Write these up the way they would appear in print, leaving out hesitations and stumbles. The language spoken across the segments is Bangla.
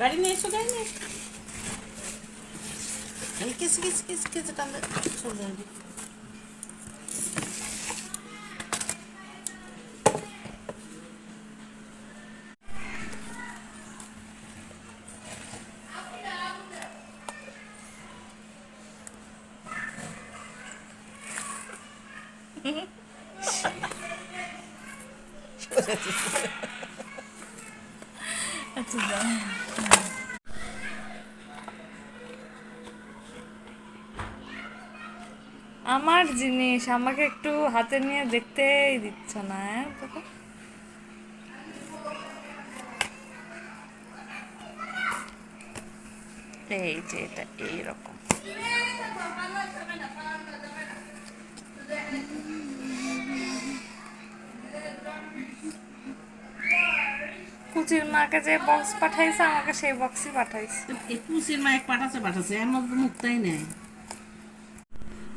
গাড়ি নিয়ে এসো, গাড়ি নিয়ে এসো। এই কিস কিস কিস কিস টানলে চলে যাবে। আচ্ছা যাও। আমার জিনিস আমাকে একটু হাতে নিয়ে দেখতেই দিচ্ছ না। এই যে এটা এইরকম। পুচির মাকে যে বক্স পাঠাইছে আমাকে সেই বক্সই পাঠাইছে। পুচির মা এক পাঠাচ্ছে এর মধ্যে মুক্তাই নেই।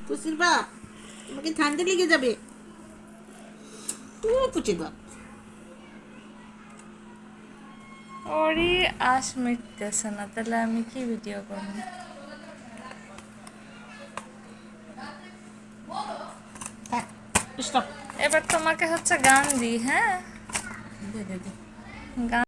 পুচির বাপ তোমাকে ঠান্ডা লেগে যাবে। পুচির বাপ ওরই আশ মিটতেছে না, তাহলে আমি কি ভিডিও করব? স্টপ। এবার তোমাকে হচ্ছে গান দিই। হ্যাঁ, গান